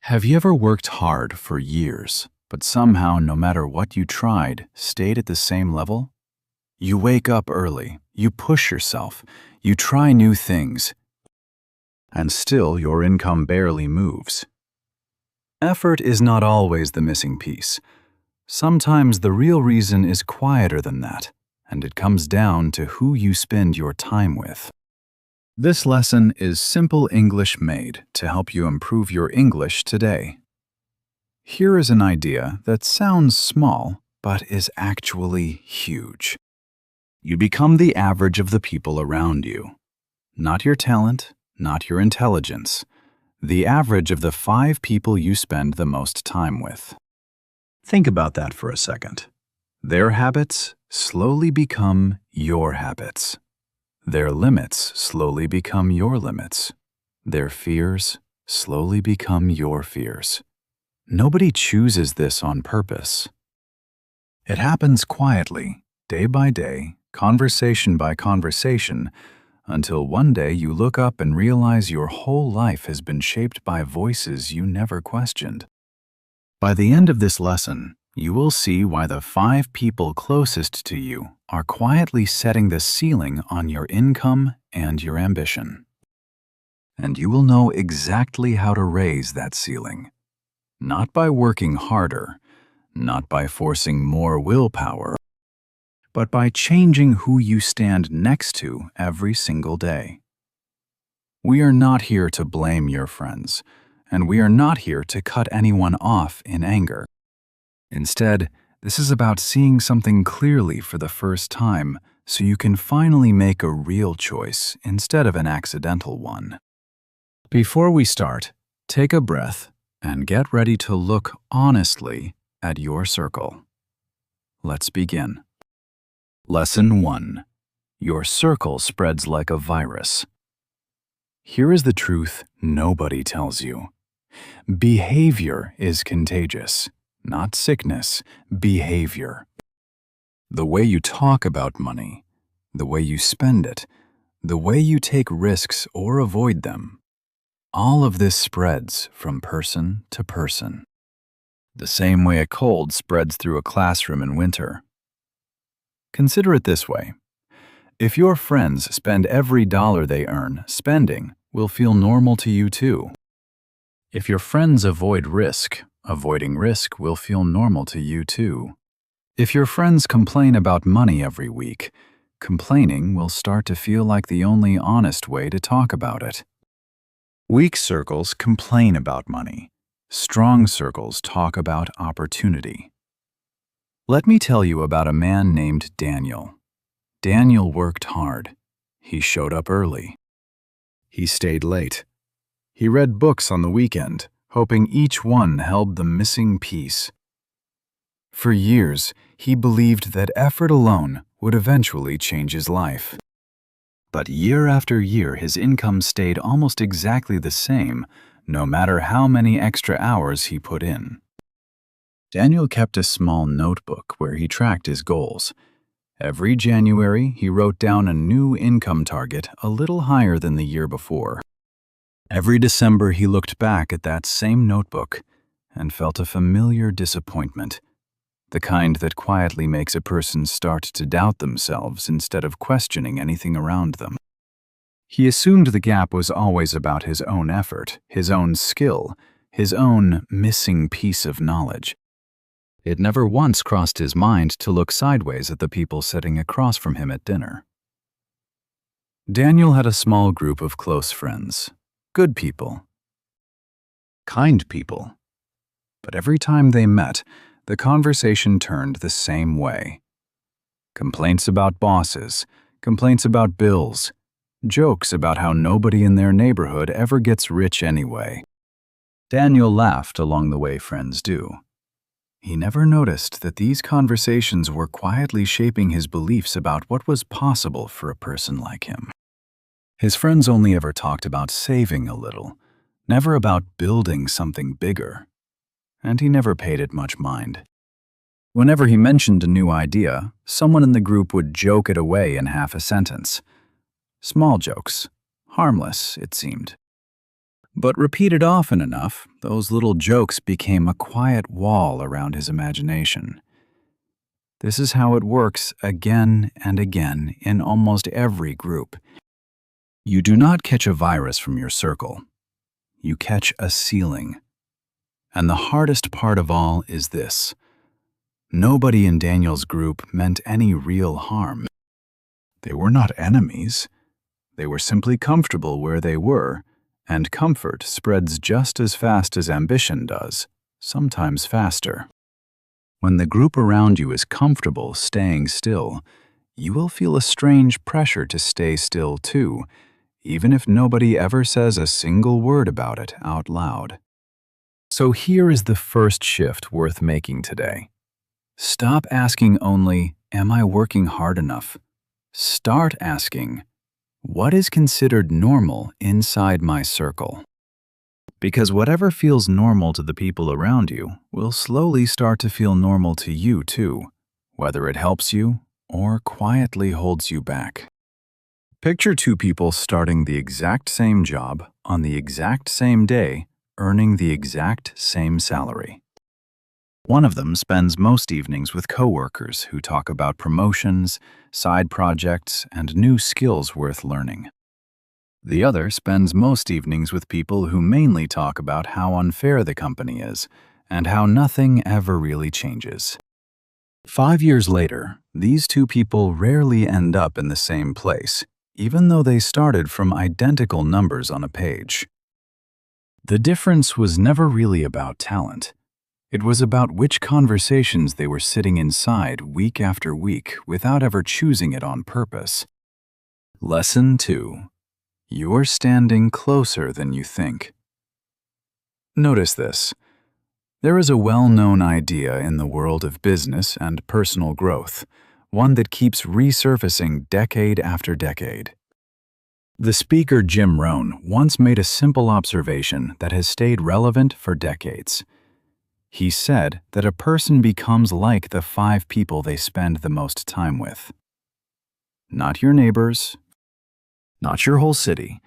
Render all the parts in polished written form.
Have you ever worked hard for years, but somehow, no matter what you tried, stayed at the same level? You wake up early, you push yourself, you try new things, and still your income barely moves. Effort is not always the missing piece. Sometimes the real reason is quieter than that, and it comes down to who you spend your time with. This lesson is simple English made to help you improve your English today. Here is an idea that sounds small, but is actually huge. You become the average of the people around you. Not your talent, not your intelligence. The average of the 5 people you spend the most time with. Think about that for a second. Their habits slowly become your habits. Their limits slowly become your limits. Their fears slowly become your fears. Nobody chooses this on purpose. It happens quietly, day by day, conversation by conversation, until one day you look up and realize your whole life has been shaped by voices you never questioned. By the end of this lesson, you will see why the 5 people closest to you are quietly setting the ceiling on your income and your ambition. And you will know exactly how to raise that ceiling. Not by working harder, not by forcing more willpower, but by changing who you stand next to every single day. We are not here to blame your friends, and we are not here to cut anyone off in anger. Instead, this is about seeing something clearly for the first time so you can finally make a real choice instead of an accidental one. Before we start, take a breath and get ready to look honestly at your circle. Let's begin. Lesson 1. Your circle spreads like a virus. Here is the truth nobody tells you. Behavior is contagious. Not sickness, behavior. The way you talk about money, the way you spend it, the way you take risks or avoid them, all of this spreads from person to person. The same way a cold spreads through a classroom in winter. Consider it this way. If your friends spend every dollar they earn, spending will feel normal to you too. If your friends avoid risk, avoiding risk will feel normal to you too. If your friends complain about money every week, complaining will start to feel like the only honest way to talk about it. Weak circles complain about money. Strong circles talk about opportunity. Let me tell you about a man named Daniel. Daniel worked hard. He showed up early. He stayed late. He read books on the weekend, hoping each one held the missing piece. For years, he believed that effort alone would eventually change his life. But year after year, his income stayed almost exactly the same, no matter how many extra hours he put in. Daniel kept a small notebook where he tracked his goals. Every January, he wrote down a new income target a little higher than the year before. Every December, he looked back at that same notebook and felt a familiar disappointment, the kind that quietly makes a person start to doubt themselves instead of questioning anything around them. He assumed the gap was always about his own effort, his own skill, his own missing piece of knowledge. It never once crossed his mind to look sideways at the people sitting across from him at dinner. Daniel had a small group of close friends. Good people, kind people. But every time they met, the conversation turned the same way. Complaints about bosses, complaints about bills, jokes about how nobody in their neighborhood ever gets rich anyway. Daniel laughed along the way friends do. He never noticed that these conversations were quietly shaping his beliefs about what was possible for a person like him. His friends only ever talked about saving a little, never about building something bigger, and he never paid it much mind. Whenever he mentioned a new idea, someone in the group would joke it away in half a sentence. Small jokes, harmless, it seemed. But repeated often enough, those little jokes became a quiet wall around his imagination. This is how it works again and again in almost every group. You do not catch a virus from your circle. You catch a ceiling. And the hardest part of all is this. Nobody in Daniel's group meant any real harm. They were not enemies. They were simply comfortable where they were, and comfort spreads just as fast as ambition does, sometimes faster. When the group around you is comfortable staying still, you will feel a strange pressure to stay still too, even if nobody ever says a single word about it out loud. So here is the first shift worth making today. Stop asking only, "Am I working hard enough?" Start asking, "What is considered normal inside my circle?" Because whatever feels normal to the people around you will slowly start to feel normal to you too, whether it helps you or quietly holds you back. Picture two people starting the exact same job on the exact same day, earning the exact same salary. One of them spends most evenings with coworkers who talk about promotions, side projects, and new skills worth learning. The other spends most evenings with people who mainly talk about how unfair the company is and how nothing ever really changes. 5 years later, these two people rarely end up in the same place, even though they started from identical numbers on a page. The difference was never really about talent. It was about which conversations they were sitting inside week after week without ever choosing it on purpose. Lesson 2. You're standing closer than you think. Notice this. There is a well-known idea in the world of business and personal growth, one that keeps resurfacing decade after decade. The speaker Jim Rohn once made a simple observation that has stayed relevant for decades. He said that a person becomes like the 5 people they spend the most time with. Not your neighbors, not your whole city,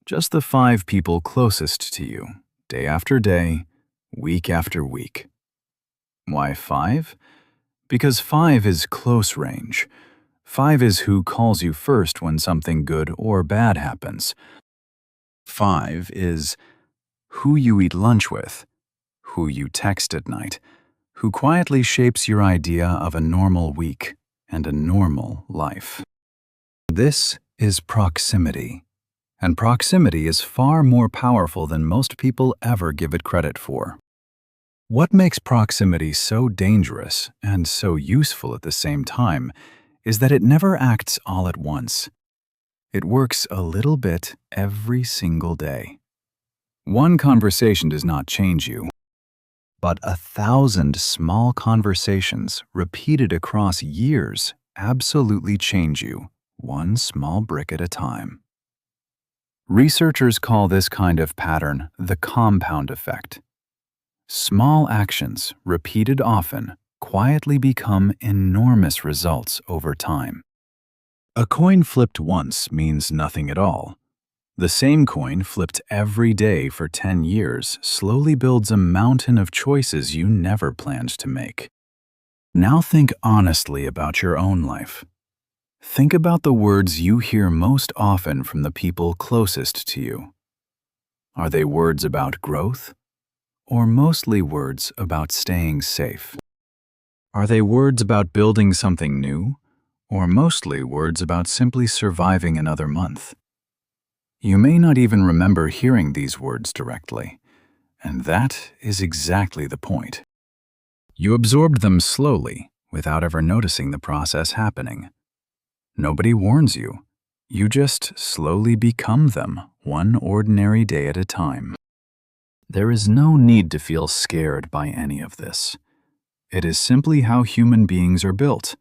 just the 5 people closest to you, day after day, week after week. Why 5? Because 5 is close range. 5 is who calls you first when something good or bad happens. 5 is who you eat lunch with, who you text at night, who quietly shapes your idea of a normal week and a normal life. This is proximity. And proximity is far more powerful than most people ever give it credit for. What makes proximity so dangerous and so useful at the same time is that it never acts all at once. It works a little bit every single day. One conversation does not change you, but 1,000 small conversations repeated across years absolutely change you, one small brick at a time. Researchers call this kind of pattern the compound effect. Small actions, repeated often, quietly become enormous results over time. A coin flipped once means nothing at all. The same coin flipped every day for 10 years slowly builds a mountain of choices you never planned to make. Now think honestly about your own life. Think about the words you hear most often from the people closest to you. Are they words about growth, or mostly words about staying safe? Are they words about building something new, or mostly words about simply surviving another month? You may not even remember hearing these words directly, and that is exactly the point. You absorbed them slowly, without ever noticing the process happening. Nobody warns you. You just slowly become them, one ordinary day at a time. There is no need to feel scared by any of this. It is simply how human beings are built,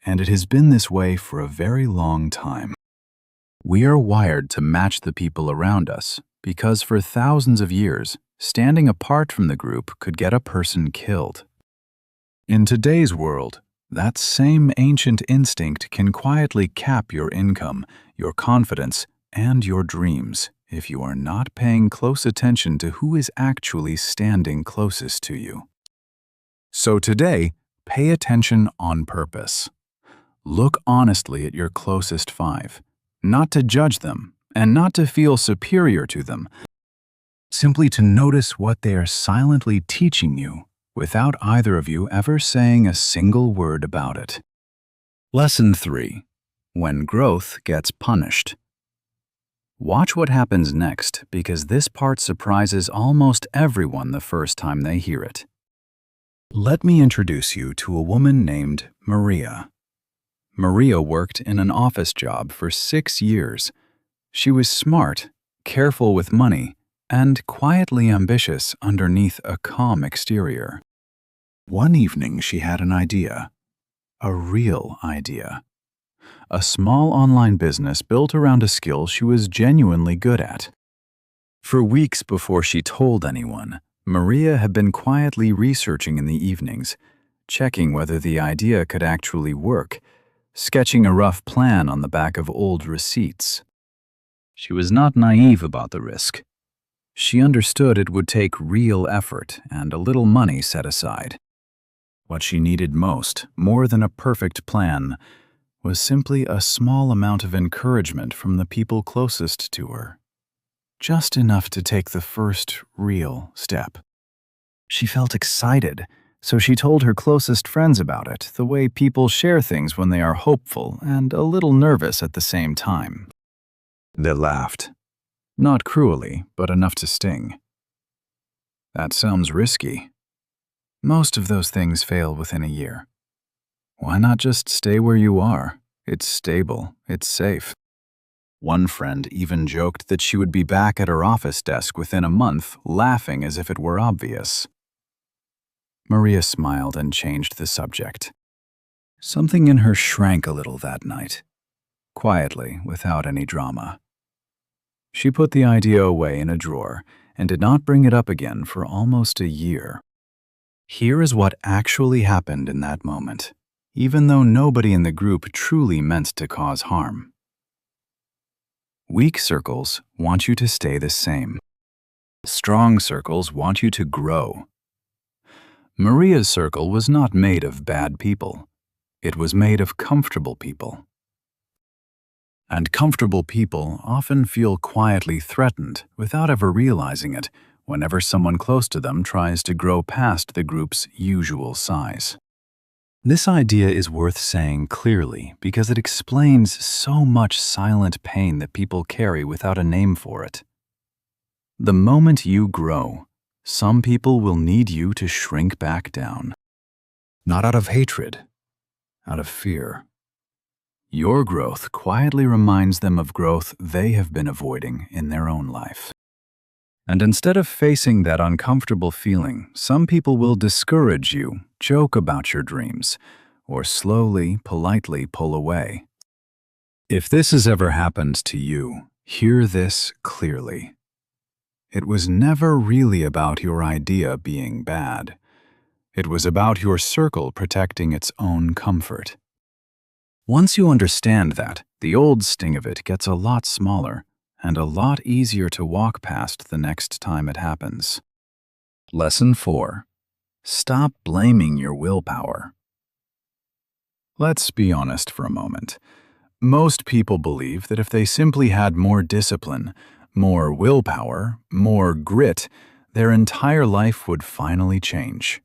and it has been this way for a very long time. We are wired to match the people around us because for thousands of years, standing apart from the group could get a person killed. In today's world, that same ancient instinct can quietly cap your income, your confidence, and your dreams if you are not paying close attention to who is actually standing closest to you. So today, pay attention on purpose. Look honestly at your closest 5, not to judge them and not to feel superior to them, simply to notice what they are silently teaching you without either of you ever saying a single word about it. Lesson 3. When growth gets punished. Watch what happens next, because this part surprises almost everyone the first time they hear it. Let me introduce you to a woman named Maria. Maria worked in an office job for 6 years. She was smart, careful with money, and quietly ambitious underneath a calm exterior. One evening she had an idea. A real idea. A small online business built around a skill she was genuinely good at. For weeks before she told anyone, Maria had been quietly researching in the evenings, checking whether the idea could actually work, sketching a rough plan on the back of old receipts. She was not naive about the risk. She understood it would take real effort and a little money set aside. What she needed most, more than a perfect plan, was simply a small amount of encouragement from the people closest to her. Just enough to take the first real step. She felt excited, so she told her closest friends about it, the way people share things when they are hopeful and a little nervous at the same time. They laughed. Not cruelly, but enough to sting. That sounds risky. Most of those things fail within a year. Why not just stay where you are? It's stable, it's safe. One friend even joked that she would be back at her office desk within a month, laughing as if it were obvious. Maria smiled and changed the subject. Something in her shrank a little that night, quietly, without any drama. She put the idea away in a drawer and did not bring it up again for almost a year. Here is what actually happened in that moment, even though nobody in the group truly meant to cause harm. Weak circles want you to stay the same. Strong circles want you to grow. Maria's circle was not made of bad people. It was made of comfortable people. And comfortable people often feel quietly threatened without ever realizing it whenever someone close to them tries to grow past the group's usual size. This idea is worth saying clearly because it explains so much silent pain that people carry without a name for it. The moment you grow, some people will need you to shrink back down. Not out of hatred, out of fear. Your growth quietly reminds them of growth they have been avoiding in their own life. And instead of facing that uncomfortable feeling, some people will discourage you, joke about your dreams, or slowly, politely pull away. If this has ever happened to you, hear this clearly. It was never really about your idea being bad. It was about your circle protecting its own comfort. Once you understand that, the old sting of it gets a lot smaller and a lot easier to walk past the next time it happens. Lesson 4. Stop blaming your willpower. Let's be honest for a moment. Most people believe that if they simply had more discipline, more willpower, more grit, their entire life would finally change.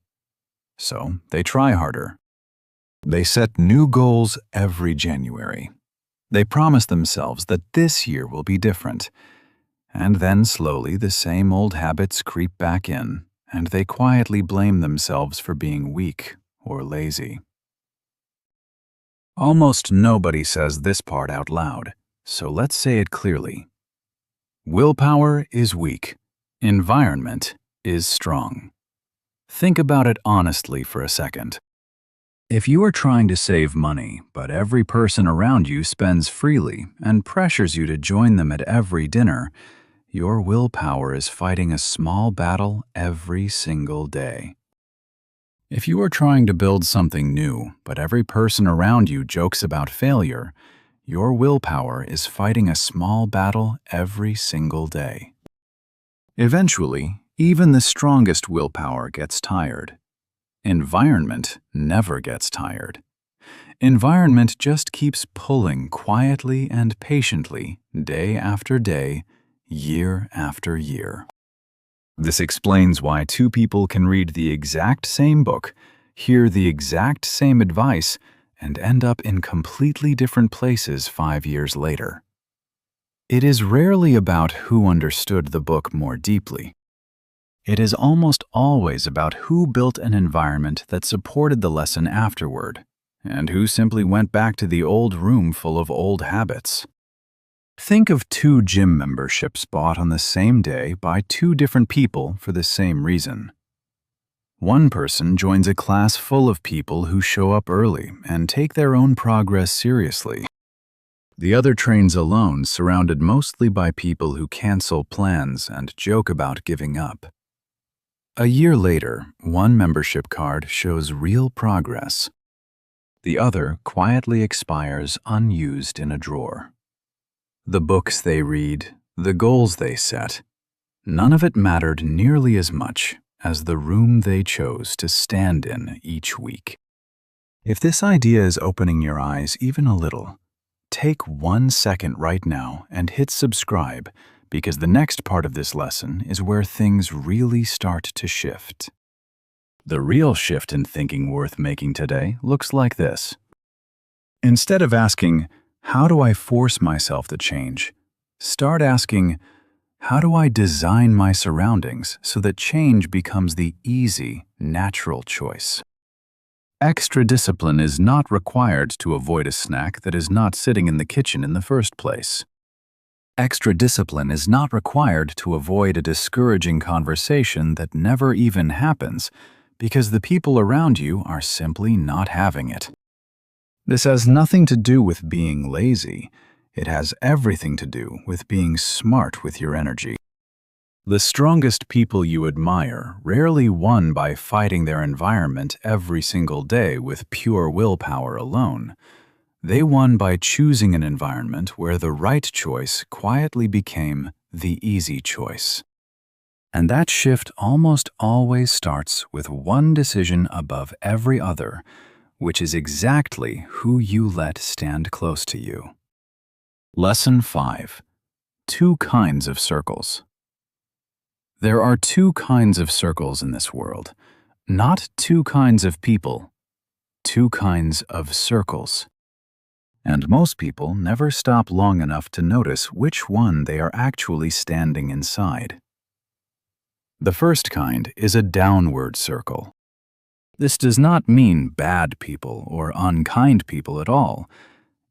So they try harder. They set new goals every January. They promise themselves that this year will be different. And then slowly the same old habits creep back in, and they quietly blame themselves for being weak or lazy. Almost nobody says this part out loud, so let's say it clearly. Willpower is weak. Environment is strong. Think about it honestly for a second. If you are trying to save money, but every person around you spends freely and pressures you to join them at every dinner, your willpower is fighting a small battle every single day. If you are trying to build something new, but every person around you jokes about failure, your willpower is fighting a small battle every single day. Eventually, even the strongest willpower gets tired. Environment never gets tired. Environment just keeps pulling quietly and patiently, day after day, year after year. This explains why two people can read the exact same book, hear the exact same advice, and end up in completely different places 5 years later. It is rarely about who understood the book more deeply. It is almost always about who built an environment that supported the lesson afterward, and who simply went back to the old room full of old habits. Think of 2 gym memberships bought on the same day by 2 different people for the same reason. One person joins a class full of people who show up early and take their own progress seriously. The other trains alone, surrounded mostly by people who cancel plans and joke about giving up. A year later, one membership card shows real progress. The other quietly expires unused in a drawer. The books they read, the goals they set, none of it mattered nearly as much as the room they chose to stand in each week. If this idea is opening your eyes even a little, take 1 second right now and hit subscribe, because the next part of this lesson is where things really start to shift. The real shift in thinking worth making today looks like this. Instead of asking, "How do I force myself to change?" start asking, "How do I design my surroundings so that change becomes the easy, natural choice?" Extra discipline is not required to avoid a snack that is not sitting in the kitchen in the first place. Extra discipline is not required to avoid a discouraging conversation that never even happens because the people around you are simply not having it. This has nothing to do with being lazy. It has everything to do with being smart with your energy. The strongest people you admire rarely won by fighting their environment every single day with pure willpower alone. They won by choosing an environment where the right choice quietly became the easy choice. And that shift almost always starts with one decision above every other, which is exactly who you let stand close to you. Lesson 5. 2 kinds of circles. There are 2 kinds of circles in this world, not 2 kinds of people, 2 kinds of circles. And most people never stop long enough to notice which one they are actually standing inside. The first kind is a downward circle. This does not mean bad people or unkind people at all.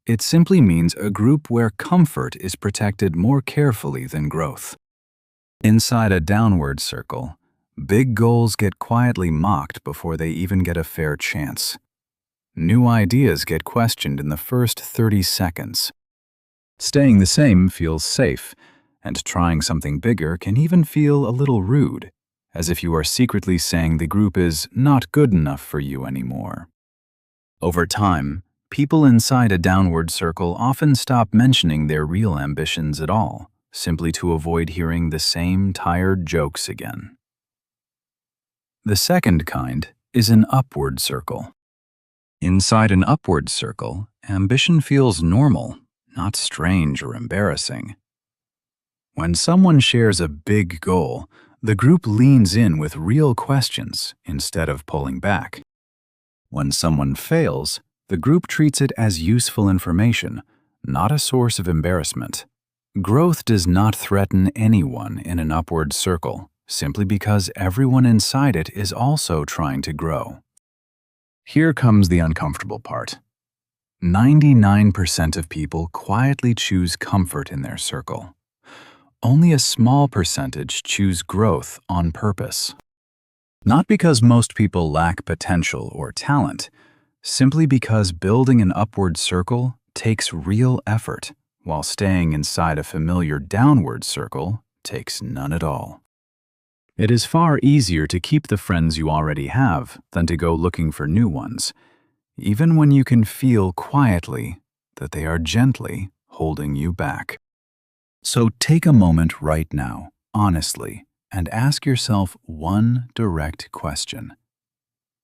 It simply means a group where comfort is protected more carefully than growth. Inside a downward circle, big goals get quietly mocked before they even get a fair chance. New ideas get questioned in the first 30 seconds. Staying the same feels safe, and trying something bigger can even feel a little rude, as if you are secretly saying the group is not good enough for you anymore. Over time, people inside a downward circle often stop mentioning their real ambitions at all, simply to avoid hearing the same tired jokes again. The second kind is an upward circle. Inside an upward circle, ambition feels normal, not strange or embarrassing. When someone shares a big goal, the group leans in with real questions instead of pulling back. When someone fails, the group treats it as useful information, not a source of embarrassment. Growth does not threaten anyone in an upward circle, simply because everyone inside it is also trying to grow. Here comes the uncomfortable part. 99% of people quietly choose comfort in their circle. Only a small percentage choose growth on purpose. Not because most people lack potential or talent, simply because building an upward circle takes real effort, while staying inside a familiar downward circle takes none at all. It is far easier to keep the friends you already have than to go looking for new ones, even when you can feel quietly that they are gently holding you back. So take a moment right now, honestly, and ask yourself one direct question.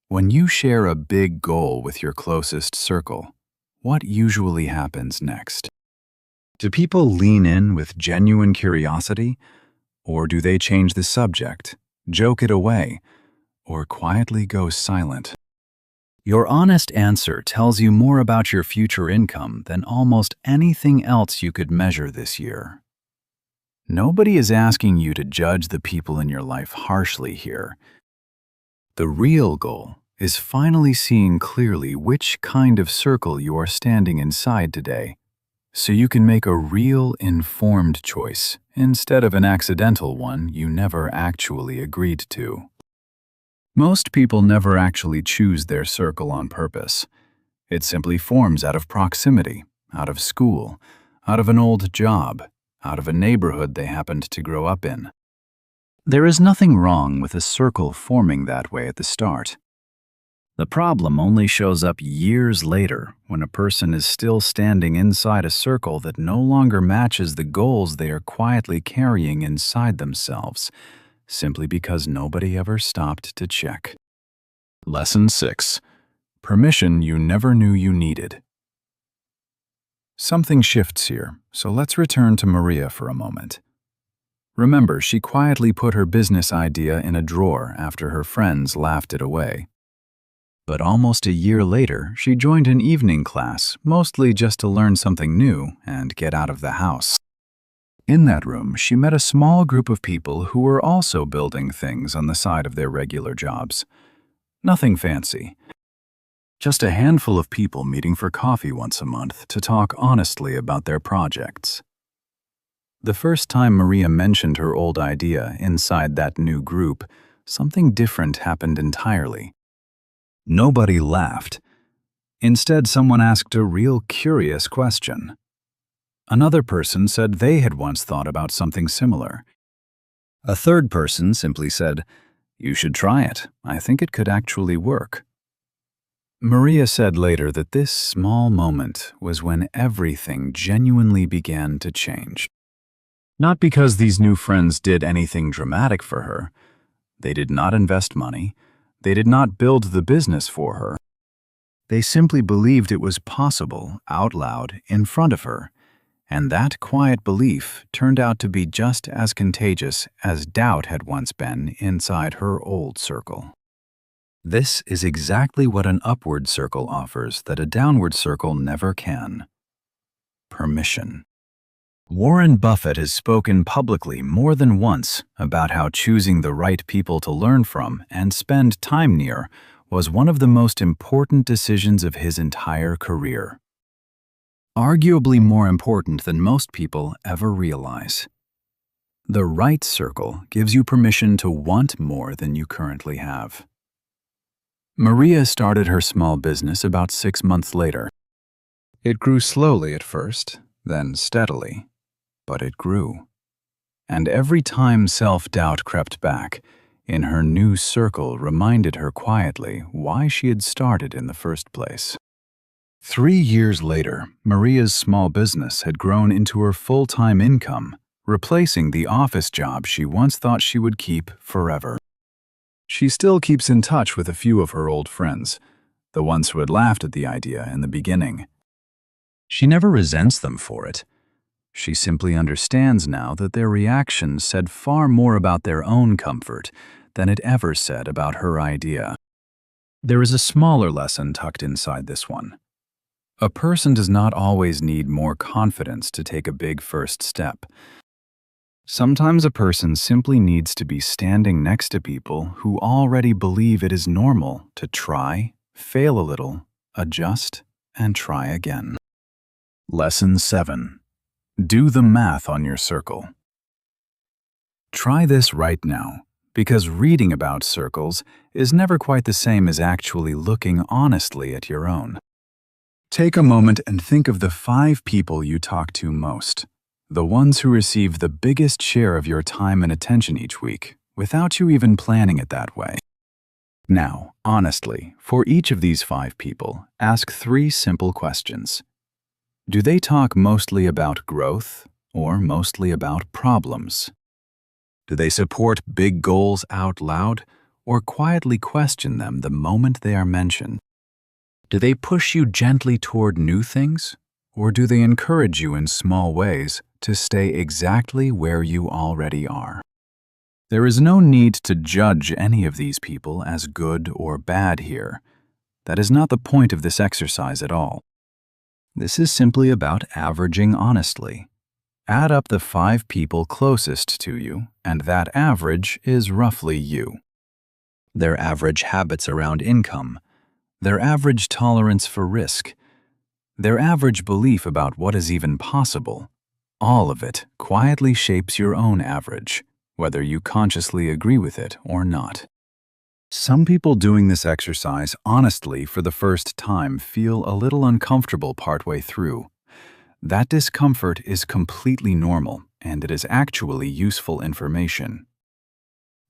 When you share a big goal with your closest circle, what usually happens next? Do people lean in with genuine curiosity, or do they change the subject, joke it away, or quietly go silent? Your honest answer tells you more about your future income than almost anything else you could measure this year. Nobody is asking you to judge the people in your life harshly here. The real goal is finally seeing clearly which kind of circle you are standing inside today, so you can make a real, informed choice instead of an accidental one you never actually agreed to. Most people never actually choose their circle on purpose. It simply forms out of proximity, out of school, out of an old job, out of a neighborhood they happened to grow up in. There is nothing wrong with a circle forming that way at the start. The problem only shows up years later when a person is still standing inside a circle that no longer matches the goals they are quietly carrying inside themselves, simply because nobody ever stopped to check. Lesson 6. Permission you never knew you needed. Something shifts here, so let's return to Maria for a moment. Remember, she quietly put her business idea in a drawer after her friends laughed it away. But almost a year later, she joined an evening class, mostly just to learn something new and get out of the house. In that room, she met a small group of people who were also building things on the side of their regular jobs. Nothing fancy. Just a handful of people meeting for coffee once a month to talk honestly about their projects. The first time Maria mentioned her old idea inside that new group, something different happened entirely. Nobody laughed. Instead, someone asked a real curious question. Another person said they had once thought about something similar. A third person simply said, "You should try it. I think it could actually work." Maria said later that this small moment was when everything genuinely began to change. Not because these new friends did anything dramatic for her. They did not invest money. They did not build the business for her. They simply believed it was possible out loud in front of her, and that quiet belief turned out to be just as contagious as doubt had once been inside her old circle. This is exactly what an upward circle offers that a downward circle never can: permission. Warren Buffett has spoken publicly more than once about how choosing the right people to learn from and spend time near was one of the most important decisions of his entire career. Arguably more important than most people ever realize. The right circle gives you permission to want more than you currently have. Maria started her small business about 6 months later. It grew slowly at first, then steadily. But it grew. And every time self-doubt crept back, in her new circle reminded her quietly why she had started in the first place. 3 years later, Maria's small business had grown into her full-time income, replacing the office job she once thought she would keep forever. She still keeps in touch with a few of her old friends, the ones who had laughed at the idea in the beginning. She never resents them for it. She simply understands now that their reactions said far more about their own comfort than it ever said about her idea. There is a smaller lesson tucked inside this one. A person does not always need more confidence to take a big first step. Sometimes a person simply needs to be standing next to people who already believe it is normal to try, fail a little, adjust, and try again. Lesson 7. Do the math on your circle. Try this right now, because reading about circles is never quite the same as actually looking honestly at your own. Take a moment and think of the 5 people you talk to most, the ones who receive the biggest share of your time and attention each week, without you even planning it that way. Now, honestly, for each of these 5 people, ask 3 simple questions. Do they talk mostly about growth or mostly about problems? Do they support big goals out loud or quietly question them the moment they are mentioned? Do they push you gently toward new things, or do they encourage you in small ways to stay exactly where you already are? There is no need to judge any of these people as good or bad here. That is not the point of this exercise at all. This is simply about averaging honestly. Add up the 5 people closest to you, and that average is roughly you. Their average habits around income, their average tolerance for risk, their average belief about what is even possible, all of it quietly shapes your own average, whether you consciously agree with it or not. Some people doing this exercise honestly for the first time feel a little uncomfortable partway through. That discomfort is completely normal, and it is actually useful information.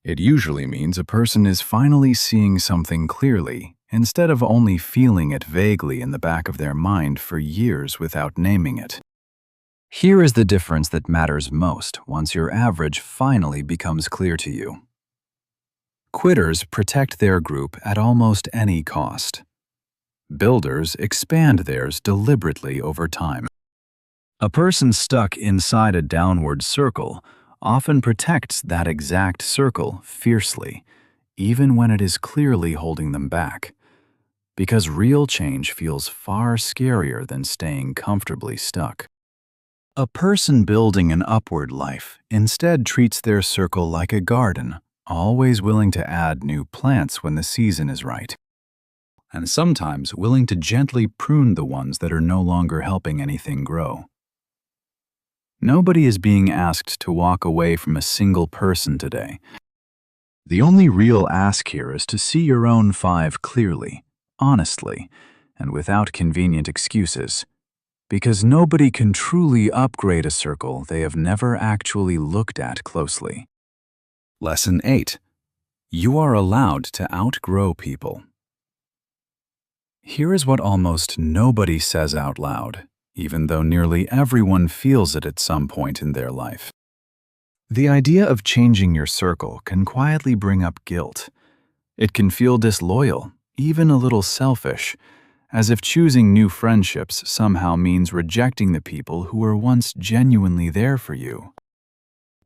It usually means a person is finally seeing something clearly, instead of only feeling it vaguely in the back of their mind for years without naming it. Here is the difference that matters most once your average finally becomes clear to you. Quitters protect their group at almost any cost. Builders expand theirs deliberately over time. A person stuck inside a downward circle often protects that exact circle fiercely, even when it is clearly holding them back, because real change feels far scarier than staying comfortably stuck. A person building an upward life instead treats their circle like a garden, always willing to add new plants when the season is right, and sometimes willing to gently prune the ones that are no longer helping anything grow. Nobody is being asked to walk away from a single person today. The only real ask here is to see your own 5 clearly, honestly, and without convenient excuses, because nobody can truly upgrade a circle they have never actually looked at closely. Lesson 8. You are allowed to outgrow people. Here is what almost nobody says out loud, even though nearly everyone feels it at some point in their life. The idea of changing your circle can quietly bring up guilt. It can feel disloyal, even a little selfish, as if choosing new friendships somehow means rejecting the people who were once genuinely there for you.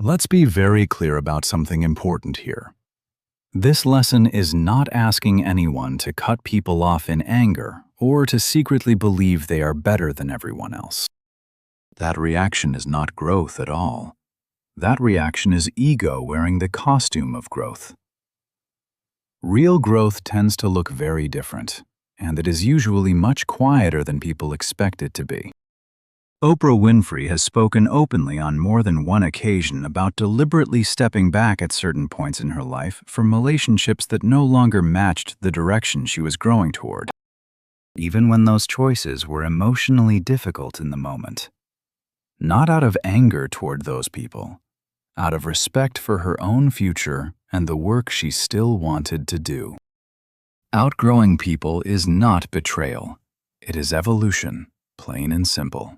Let's be very clear about something important here. This lesson is not asking anyone to cut people off in anger or to secretly believe they are better than everyone else. That reaction is not growth at all. That reaction is ego wearing the costume of growth. Real growth tends to look very different, and it is usually much quieter than people expect it to be. Oprah Winfrey has spoken openly on more than one occasion about deliberately stepping back at certain points in her life from relationships that no longer matched the direction she was growing toward, even when those choices were emotionally difficult in the moment. Not out of anger toward those people, out of respect for her own future and the work she still wanted to do. Outgrowing people is not betrayal. It is evolution, plain and simple.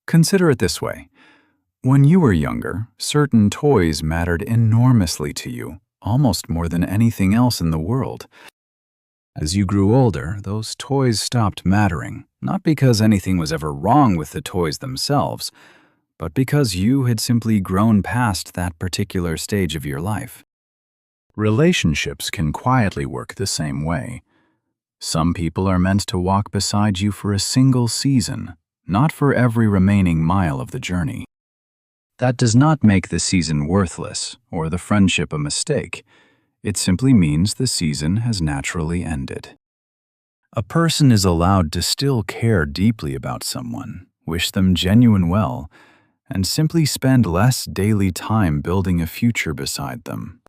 Consider it this way. When you were younger, certain toys mattered enormously to you, almost more than anything else in the world. As you grew older, those toys stopped mattering, not because anything was ever wrong with the toys themselves, but because you had simply grown past that particular stage of your life. Relationships can quietly work the same way. Some people are meant to walk beside you for a single season, not for every remaining mile of the journey. That does not make the season worthless or the friendship a mistake. It simply means the season has naturally ended. A person is allowed to still care deeply about someone, wish them genuine well, and simply spend less daily time building a future beside them.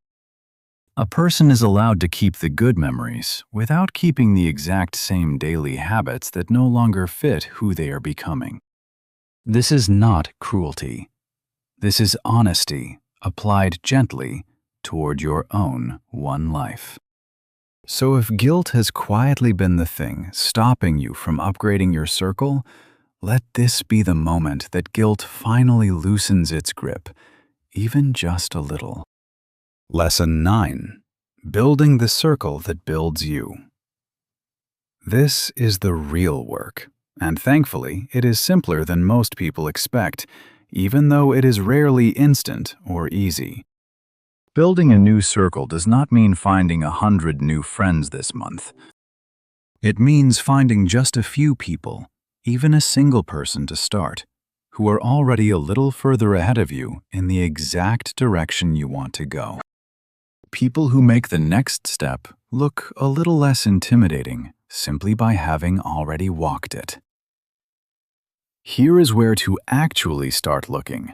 A person is allowed to keep the good memories without keeping the exact same daily habits that no longer fit who they are becoming. This is not cruelty. This is honesty applied gently toward your own one life. So if guilt has quietly been the thing stopping you from upgrading your circle, Let this be the moment that guilt finally loosens its grip, even just a little. Lesson 9. Building the circle that builds you. This is the real work, and thankfully, it is simpler than most people expect, even though it is rarely instant or easy. Building a new circle does not mean finding 100 new friends this month. It means finding just a few people, even a single person to start, who are already a little further ahead of you in the exact direction you want to go. People who make the next step look a little less intimidating simply by having already walked it. Here is where to actually start looking.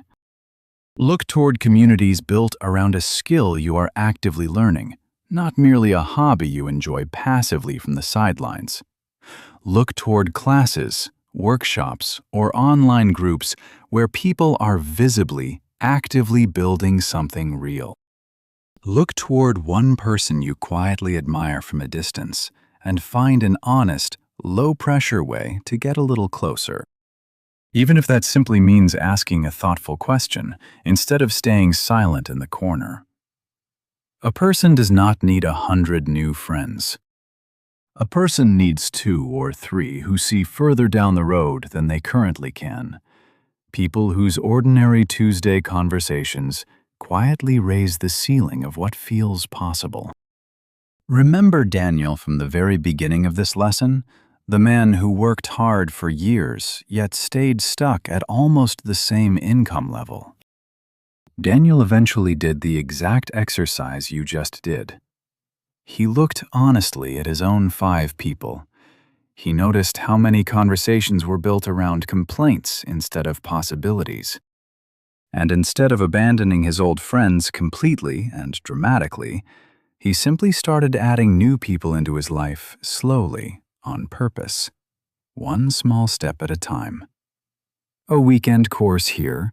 Look toward communities built around a skill you are actively learning, not merely a hobby you enjoy passively from the sidelines. Look toward classes, workshops, or online groups where people are visibly, actively building something real. Look toward one person you quietly admire from a distance and find an honest, low-pressure way to get a little closer. Even if that simply means asking a thoughtful question instead of staying silent in the corner. A person does not need 100 new friends. A person needs 2 or 3 who see further down the road than they currently can. People whose ordinary Tuesday conversations quietly raise the ceiling of what feels possible. Remember Daniel from the very beginning of this lesson? The man who worked hard for years, yet stayed stuck at almost the same income level. Daniel eventually did the exact exercise you just did. He looked honestly at his own 5 people. He noticed how many conversations were built around complaints instead of possibilities. And instead of abandoning his old friends completely and dramatically, he simply started adding new people into his life slowly, on purpose, one small step at a time. A weekend course here,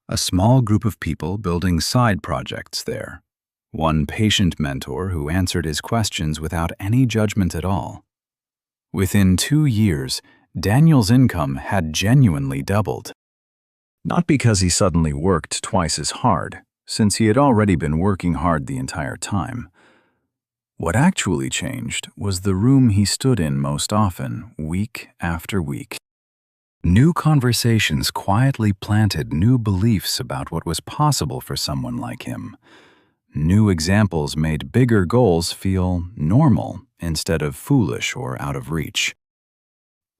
a small group of people building side projects there, one patient mentor who answered his questions without any judgment at all. Within 2 years, Daniel's income had genuinely doubled. Not because he suddenly worked twice as hard, since he had already been working hard the entire time. What actually changed was the room he stood in most often, week after week. New conversations quietly planted new beliefs about what was possible for someone like him. New examples made bigger goals feel normal instead of foolish or out of reach.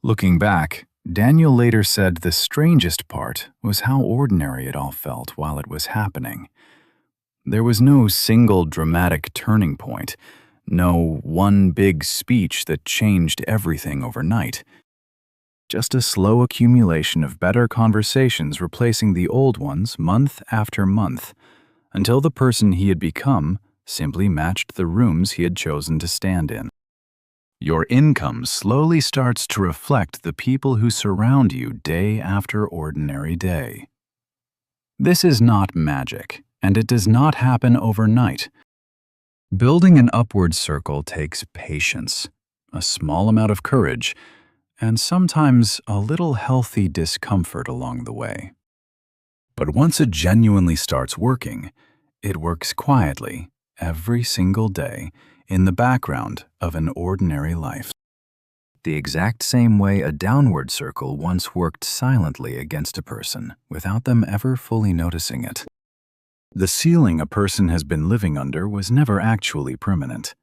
Looking back, Daniel later said the strangest part was how ordinary it all felt while it was happening. There was no single dramatic turning point, no one big speech that changed everything overnight. Just a slow accumulation of better conversations replacing the old ones month after month, until the person he had become simply matched the rooms he had chosen to stand in. Your income slowly starts to reflect the people who surround you day after ordinary day. This is not magic, and it does not happen overnight. Building an upward circle takes patience, a small amount of courage, and sometimes a little healthy discomfort along the way. But once it genuinely starts working, it works quietly, every single day, in the background of an ordinary life. The exact same way a downward circle once worked silently against a person without them ever fully noticing it. The ceiling a person has been living under was never actually permanent.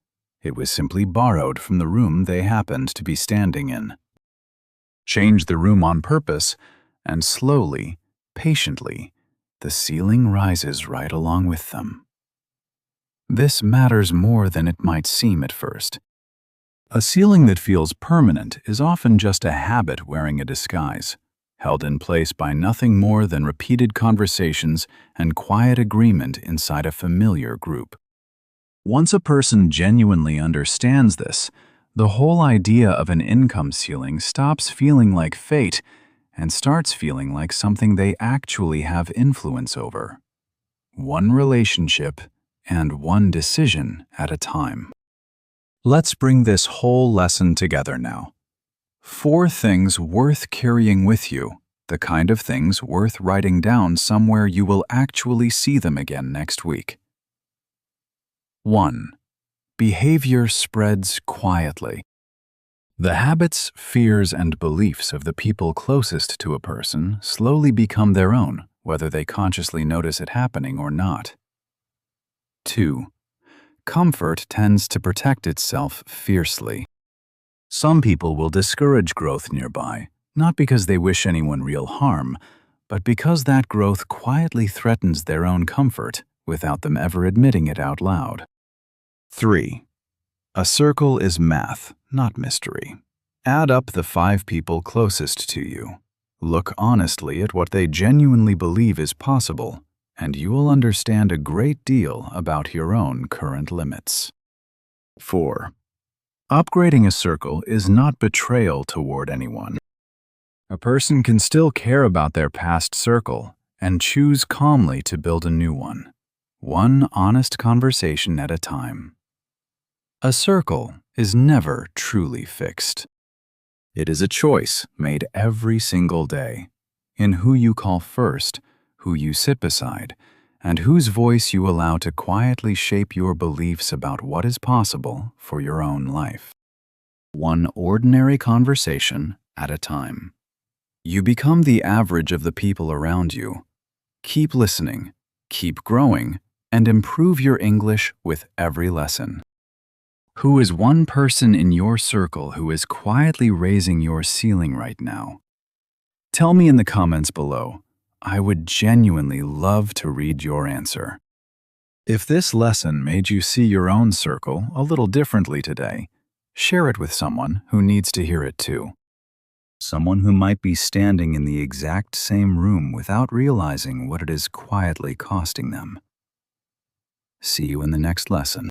It was simply borrowed from the room they happened to be standing in. Change the room on purpose, and slowly, patiently, the ceiling rises right along with them. This matters more than it might seem at first. A ceiling that feels permanent is often just a habit wearing a disguise, held in place by nothing more than repeated conversations and quiet agreement inside a familiar group. Once a person genuinely understands this, the whole idea of an income ceiling stops feeling like fate and starts feeling like something they actually have influence over. One relationship and one decision at a time. Let's bring this whole lesson together now. 4 things worth carrying with you, the kind of things worth writing down somewhere you will actually see them again next week. 1. Behavior spreads quietly. The habits, fears, and beliefs of the people closest to a person slowly become their own, whether they consciously notice it happening or not. 2. Comfort tends to protect itself fiercely. Some people will discourage growth nearby, not because they wish anyone real harm, but because that growth quietly threatens their own comfort without them ever admitting it out loud. 3. A circle is math, not mystery. Add up the 5 people closest to you. Look honestly at what they genuinely believe is possible, and you will understand a great deal about your own current limits. 4. Upgrading a circle is not betrayal toward anyone. A person can still care about their past circle and choose calmly to build a new one honest conversation at a time. A circle is never truly fixed. It is a choice made every single day in who you call first, who you sit beside, and whose voice you allow to quietly shape your beliefs about what is possible for your own life. One ordinary conversation at a time. You become the average of the people around you. Keep listening, keep growing, and improve your English with every lesson. Who is one person in your circle who is quietly raising your ceiling right now? Tell me in the comments below. I would genuinely love to read your answer. If this lesson made you see your own circle a little differently today, share it with someone who needs to hear it too. Someone who might be standing in the exact same room without realizing what it is quietly costing them. See you in the next lesson.